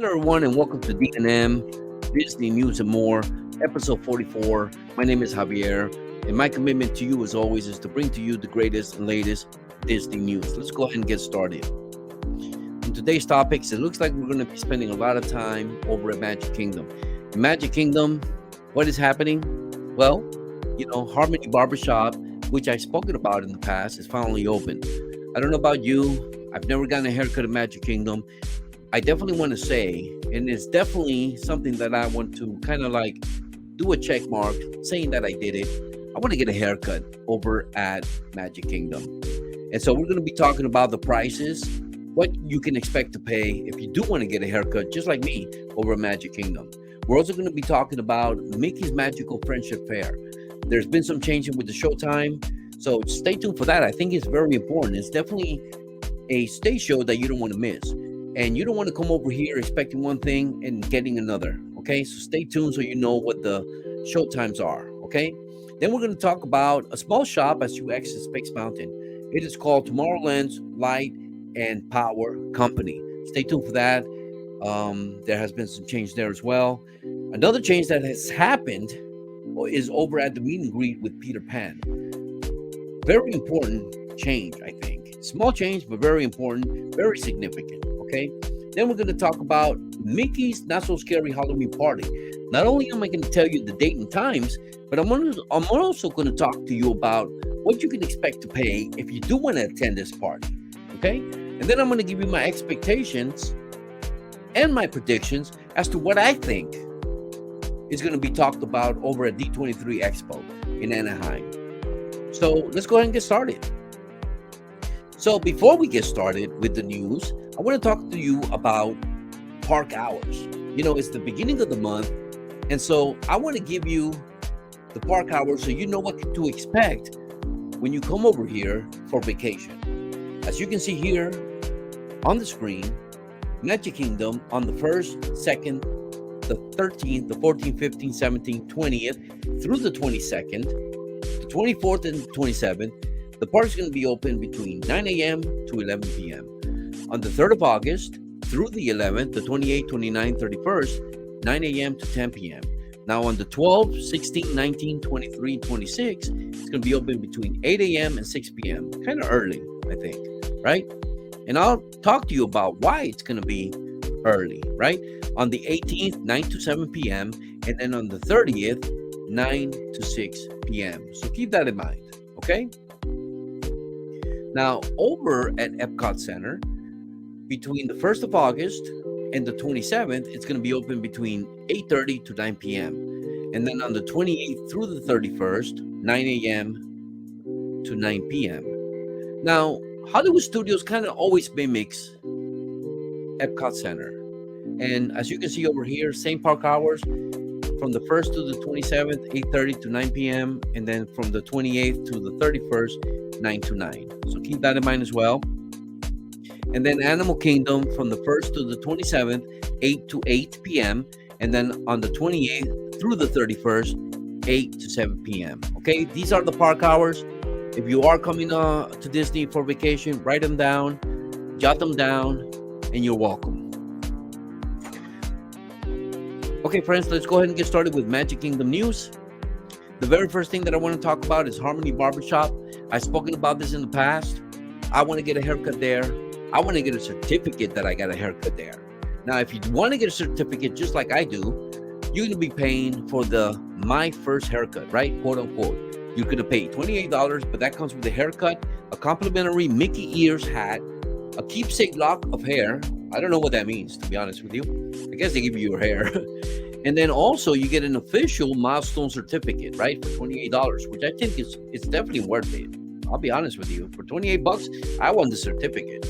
Hello, everyone, and welcome to D&M Disney News and More, episode 44. My name is Javier, and my commitment to you, as always, is to bring to you the greatest and latest Disney news. Let's go ahead and get started. On today's topics, it looks like we're going to be spending a lot of time over at Magic Kingdom. In Magic Kingdom, what is happening? Well, Harmony Barbershop, which I've spoken about in the past, is finally open. I don't know about you. I've never gotten a haircut at Magic Kingdom. I definitely want to say, and it's definitely something that I want to kind of like do a check mark saying that I did it. I want to get a haircut over at Magic Kingdom. And so we're going to be talking about the prices, what you can expect to pay if you do want to get a haircut, just like me, over at Magic Kingdom. We're also going to be talking about Mickey's Magical Friendship Fair. There's been some changing with the showtime, so stay tuned for that. I think it's very important. It's definitely a stage show that you don't want to miss. And you don't want to come over here expecting one thing and getting another, okay? So stay tuned so you know what the show times are, okay? Then we're going to talk about a small shop as you exit Space Mountain. It is called Tomorrowland's Light and Power Company. Stay tuned for that. There has been some change there as well. Another change that has happened is over at the meet and greet with Peter Pan. Very important change, I think. Small change, but very important, very significant. Okay. Then we're going to talk about Mickey's Not So Scary Halloween Party. Not only am I going to tell you the date and times, but I'm also going to talk to you about what you can expect to pay if you do want to attend this party. Okay. And then I'm going to give you my expectations and my predictions as to what I think is going to be talked about over at D23 Expo in Anaheim. So let's go ahead and get started. So before we get started with the news, I want to talk to you about park hours. It's the beginning of the month, and so I want to give you the park hours so you know what to expect when you come over here for vacation. As you can see here on the screen, Magic Kingdom on the 1st, 2nd, the 13th, the 14th, 15th, 17th, 20th, through the 22nd, the 24th, and the 27th. The park is going to be open between 9 a.m. to 11 p.m. On the 3rd of August through the 11th, the 28th, 29th, 31st, 9 a.m. to 10 p.m. Now on the 12th, 16th, 19th, 23, 26, it's going to be open between 8 a.m. and 6 p.m. Kind of early, I think, right? And I'll talk to you about why it's going to be early, right? On the 18th, 9 to 7 p.m. And then on the 30th, 9 to 6 p.m. So keep that in mind, okay? Now, over at Epcot Center, between the 1st of August and the 27th, it's going to be open between 8:30 to 9 p.m. And then on the 28th through the 31st, 9 a.m. to 9 p.m. Now, Hollywood Studios kind of always mimics Epcot Center. And as you can see over here, same park hours from the 1st to the 27th, 8:30 to 9 p.m. And then from the 28th to the 31st, 9 to 9. So keep that in mind as well. And then Animal Kingdom from the 1st to the 27th, 8 to 8 p.m. And then on the 28th through the 31st, 8 to 7 p.m. Okay, these are the park hours. If you are coming to Disney for vacation, write them down, jot them down, and you're welcome. Okay, friends, let's go ahead and get started with Magic Kingdom news. The very first thing that I want to talk about is Harmony Barbershop. I've spoken about this in the past. I want to get a haircut there. I want to get a certificate that I got a haircut there. Now, if you want to get a certificate just like I do, you're going to be paying for the My First Haircut, right? Quote unquote. You're going to pay $28, but that comes with a haircut, a complimentary Mickey ears hat, a keepsake lock of hair. I don't know what that means, to be honest with you. I guess they give you your hair. And then also you get an official milestone certificate, right? For $28, which I think it's definitely worth it. I'll be honest with you. For $28, I want the certificate.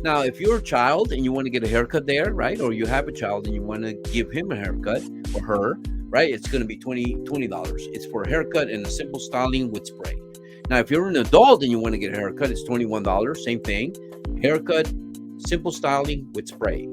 Now, if you're a child and you want to get a haircut there, right? Or you have a child and you want to give him a haircut or her, right? It's going to be $20. It's for a haircut and a simple styling with spray. Now, if you're an adult and you want to get a haircut, it's $21. Same thing. Haircut, simple styling with spray.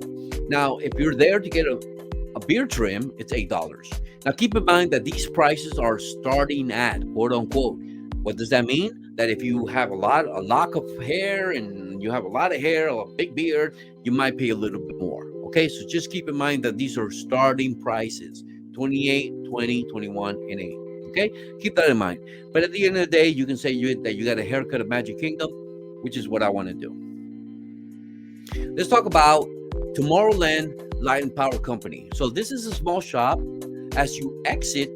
Now, if you're there to get a beard trim, it's $8. Now, keep in mind that these prices are starting at, quote unquote. What does that mean? That if you have a lock of hair and you have a lot of hair or a big beard, you might pay a little bit more. Okay, so just keep in mind that these are starting prices: 28, 20, 21, and 8. Okay, keep that in mind. But at the end of the day, you can say that you got a haircut at Magic Kingdom, which is what I want to do. Let's talk about Tomorrowland Light and Power Company. So this is a small shop as you exit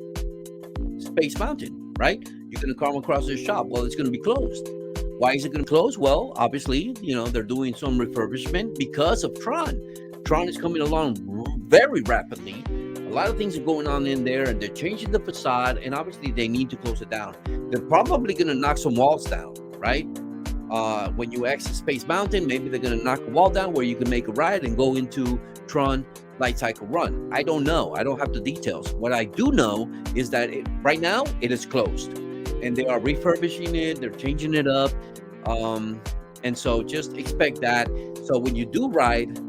Space Mountain, right? You're going to come across this shop. Well, it's going to be closed. Why is it going to close? Well, obviously, they're doing some refurbishment because of Tron. Tron is coming along very rapidly. A lot of things are going on in there, and they're changing the facade, and obviously they need to close it down. They're probably going to knock some walls down, right? When you exit Space Mountain, maybe they're going to knock a wall down where you can make a ride and go into Tron Light Cycle Run. I don't know. I don't have the details. What I do know is that right now it is closed, and they are refurbishing it. They're changing it up. And so just expect that. So when you do ride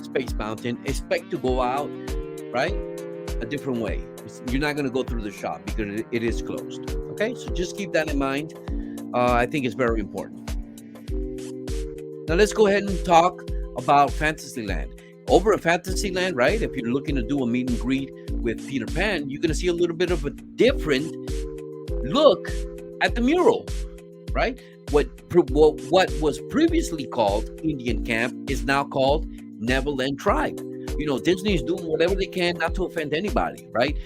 Space Mountain, expect to go out, right, a different way. You're not going to go through the shop because it is closed. Okay, so just keep that in mind. I think it's very important. Now let's go ahead and talk about Fantasyland. Over at Fantasyland, right, if you're looking to do a meet and greet with Peter Pan, you're going to see a little bit of a different look at the mural, right? What was previously called Indian Camp is now called Neverland Tribe. Disney is doing whatever they can not to offend anybody, right?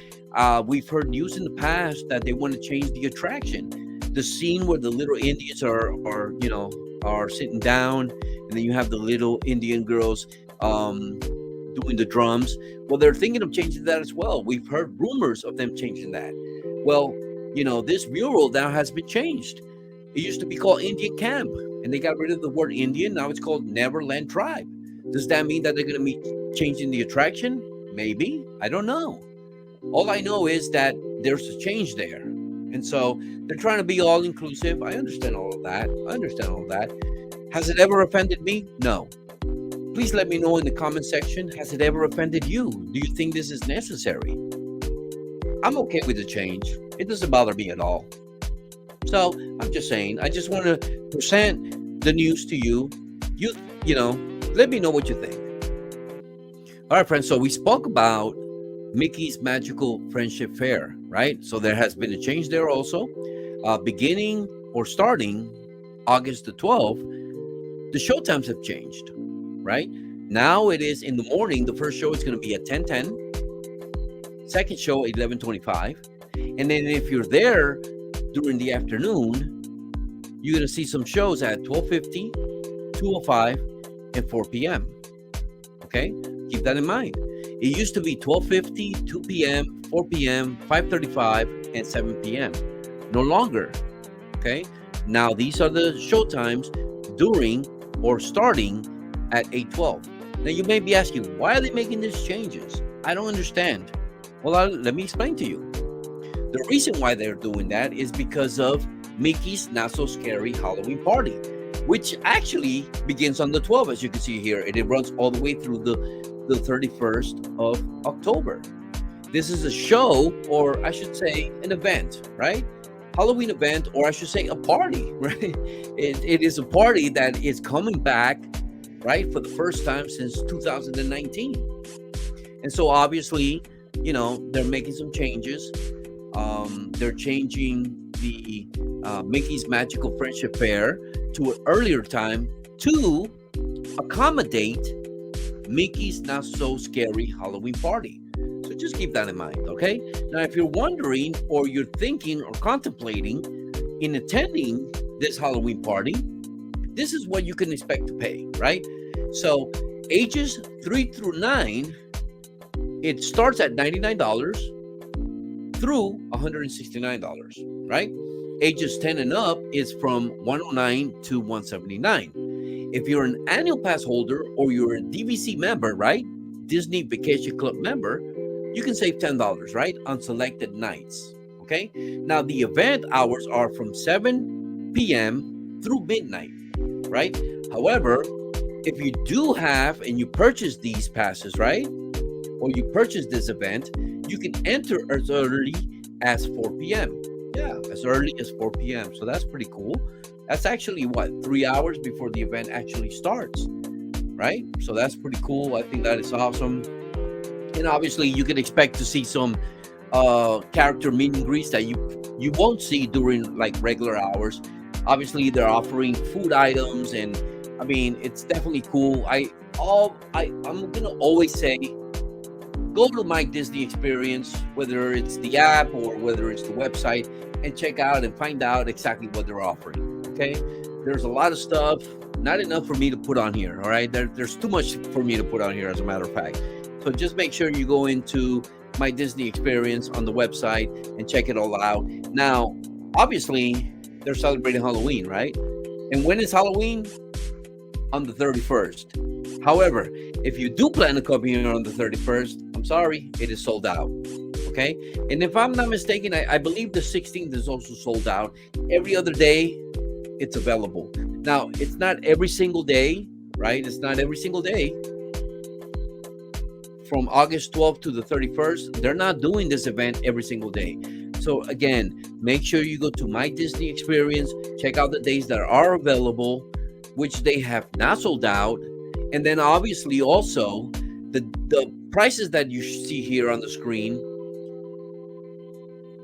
We've heard news in the past that they want to change the attraction. The scene where the little Indians are sitting down, and then you have the little Indian girls doing the drums. Well, they're thinking of changing that as well. We've heard rumors of them changing that. Well, this mural now has been changed. It used to be called Indian Camp, and they got rid of the word Indian. Now it's called Neverland Tribe. Does that mean that they're going to be changing the attraction? Maybe. I don't know. All I know is that there's a change there. And so they're trying to be all inclusive. I understand all of that. Has it ever offended me? No. Please let me know in the comment section. Has it ever offended you? Do you think this is necessary? I'm okay with the change. It doesn't bother me at all. So I'm just saying, I just want to present the news to you. Let me know what you think. All right, friends. So we spoke about Mickey's Magical Friendship Fair, right? So there has been a change there also. Beginning or starting August the 12th, the show times have changed, right? Now it is in the morning. The first show is going to be at 10:10. Second show, 11:25. And then if you're there during the afternoon, you're going to see some shows at 12:50, 2:05, and 4 p.m. Okay? Keep that in mind. It used to be 12:50, 2 p.m., 4 p.m., 5:35, and 7 p.m. No longer. Okay? Now these are the show times during or starting at 8:12. Now you may be asking, why are they making these changes? I don't understand. Well, let me explain to you. The reason why they're doing that is because of Mickey's Not So Scary Halloween Party, which actually begins on the 12th, as you can see here, and it runs all the way through the 31st of October. This is a show, or I should say an event, right? Halloween event, or I should say a party, right? It is a party that is coming back, right, for the first time since 2019. And so obviously, they're making some changes. They're changing the Mickey's Magical Friendship Fair to an earlier time to accommodate Mickey's Not So Scary Halloween Party. So just keep that in mind, okay? Now, if you're wondering or you're thinking or contemplating in attending this Halloween party, this is what you can expect to pay, right? So ages 3 through 9, it starts at $99 through $169, right? Ages 10 and up is from $109 to $179. If you're an annual pass holder or you're a DVC member, right? Disney Vacation Club member, you can save $10, right? On selected nights, okay? Now, the event hours are from 7 p.m. through midnight, right? However, if you do have and you purchase these passes, right? Or you purchase this event, you can enter as early as 4 p.m. Yeah, as early as 4 p.m. So that's pretty cool. That's actually 3 hours before the event actually starts, right? So that's pretty cool. I think that is awesome. And obviously, you can expect to see some character meet and greets that you won't see during like regular hours. Obviously, they're offering food items, and I mean, it's definitely cool. I'm gonna always say, go to my Disney experience, whether it's the app or whether it's the website, and check out and find out exactly what they're offering. Okay, there's a lot of stuff, not enough for me to put on here. All right, there's too much for me to put on here, as a matter of fact. So just make sure you go into my Disney experience on the website and check it all out. Now, obviously, they're celebrating Halloween, right? And when is Halloween? On the 31st. However, if you do plan to come here on the 31st, I'm sorry, it is sold out. Okay? And if I'm not mistaken, I believe the 16th is also sold out. Every other day, it's available. Now, it's not every single day, right? It's not every single day. From August 12th to the 31st, they're not doing this event every single day. So again, make sure you go to my Disney experience, check out the days that are available, which they have not sold out. And then obviously also the prices that you see here on the screen,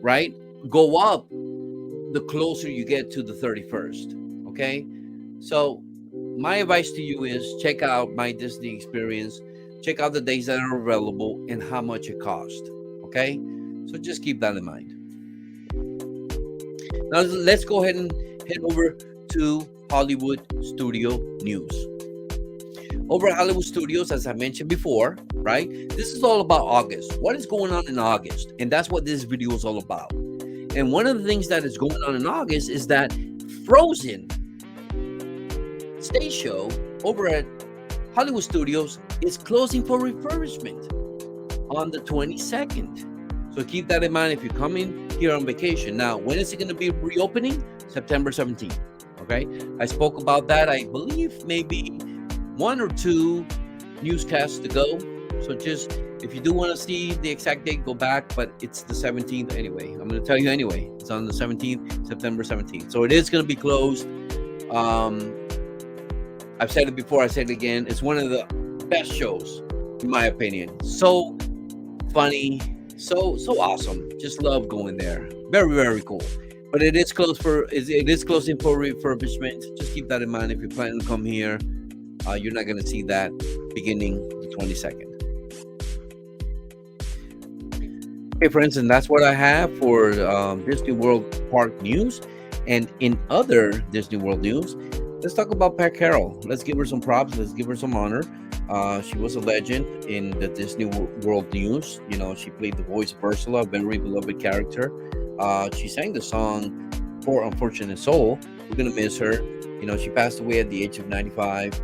right, go up the closer you get to the 31st. Okay? So my advice to you is check out my Disney experience, check out the days that are available and how much it costs. Okay? So just keep that in mind. Now let's go ahead and head over to Hollywood Studio News. Over at Hollywood Studios, as I mentioned before, right? This is all about August. What is going on in August? And that's what this video is all about. And one of the things that is going on in August is that Frozen stage show over at Hollywood Studios is closing for refurbishment on the 22nd. So keep that in mind if you're coming here on vacation. Now, when is it going to be reopening? September 17th. Okay, I spoke about that. I believe maybe 1 or 2 newscasts to go. So just if you do want to see the exact date, go back. But it's the 17th anyway. I'm going to tell you anyway. It's on the 17th, September 17th. So it is going to be closed. I've said it before. I said it again. It's one of the best shows, in my opinion. So funny, so awesome. Just love going there. Very, very cool. But it is closing for refurbishment. Just keep that in mind if you're planning to come here. You're not going to see that beginning the 22nd. Okay, friends, and that's what I have for Disney World Park news. And in other Disney World news, let's talk about Pat Carroll. Let's give her some props. Let's give her some honor. She was a legend in the Disney World news. You know, she played the voice of Ursula, a very beloved character. She sang the song Poor Unfortunate Soul. We're going to miss her. You know, she passed away at the age of 95,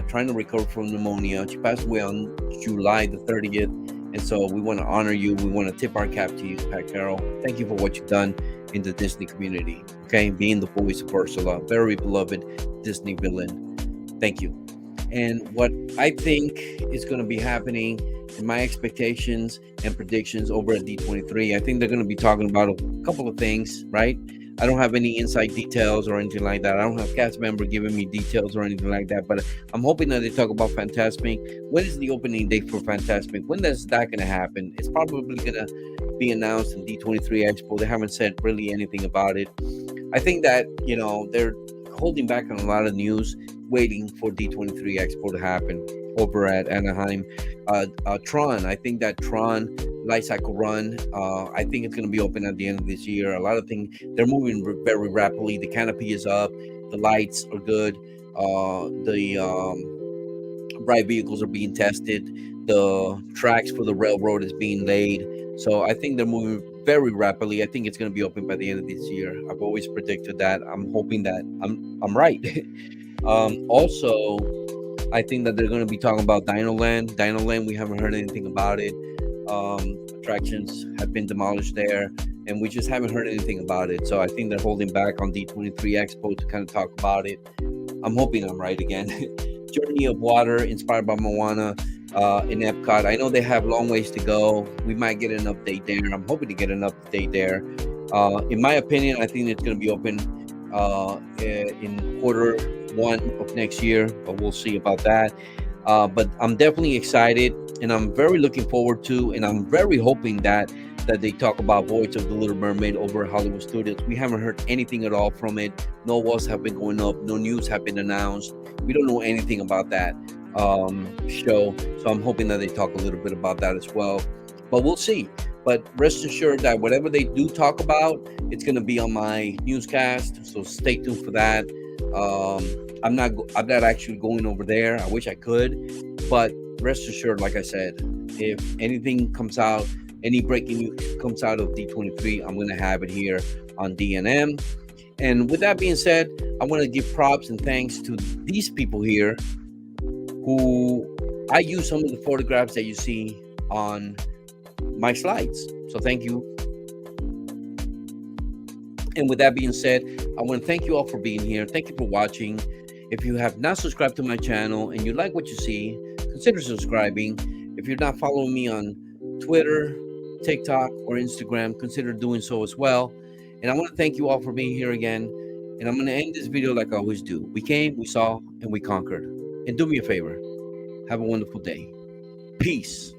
trying to recover from pneumonia. She passed away on July the 30th. And so we want to honor you. We want to tip our cap to you, Pat Carroll. Thank you for what you've done in the Disney community. Okay, being the voice of Ursula, very beloved Disney villain. Thank you. And what I think is going to be happening in my expectations and predictions over at D23, I think they're going to be talking about a couple of things, right? I don't have any inside details or anything like that. I don't have cast member giving me details or anything like that, but I'm hoping that they talk about Fantasmic. When is the opening date for Fantasmic? When is that going to happen? It's probably going to be announced in D23 Expo. They haven't said really anything about it. I think that, you know, they're holding back on a lot of news, waiting for D23 Expo to happen over at Anaheim. Tron, I think that Tron Light Cycle Run, I think it's going to be open at the end of this year. A lot of things, they're moving very rapidly. The canopy is up, the lights are good, the ride vehicles are being tested, the tracks for the railroad is being laid. So I think they're moving very rapidly. I think it's going to be open by the end of this year. I've always predicted that. I'm hoping that I'm right. Also, I think that they're going to be talking about Dinoland. Dinoland, we haven't heard anything about it. Attractions have been demolished there, and we just haven't heard anything about it. So I think they're holding back on D23 Expo to kind of talk about it. I'm hoping I'm right again. Journey of Water, inspired by Moana, in Epcot. I know they have long ways to go. We might get an update there. I'm hoping to get an update there. In my opinion, I think it's going to be open in quarter 1 of next year, but we'll see about that. But I'm definitely excited, and I'm very looking forward to, and I'm very hoping that they talk about Voyage of the Little Mermaid over at Hollywood Studios. We haven't heard anything at all from it. No walls have been going up. No news have been announced. We don't know anything about that show. So I'm hoping that they talk a little bit about that as well. But we'll see. But rest assured that whatever they do talk about, it's going to be on my newscast. So stay tuned for that. I'm not actually going over there. I wish I could, but rest assured, like I said, if anything comes out, any breaking news comes out of D23, I'm going to have it here on DNM. And with that being said, I want to give props and thanks to these people here who I use some of the photographs that you see on my slides. So thank you. And with that being said, I want to thank you all for being here. Thank you for watching. If you have not subscribed to my channel and you like what you see, consider subscribing. If you're not following me on Twitter, TikTok, or Instagram, consider doing so as well. And I want to thank you all for being here again. And I'm going to end this video like I always do. We came, we saw, and we conquered. And do me a favor. Have a wonderful day. Peace.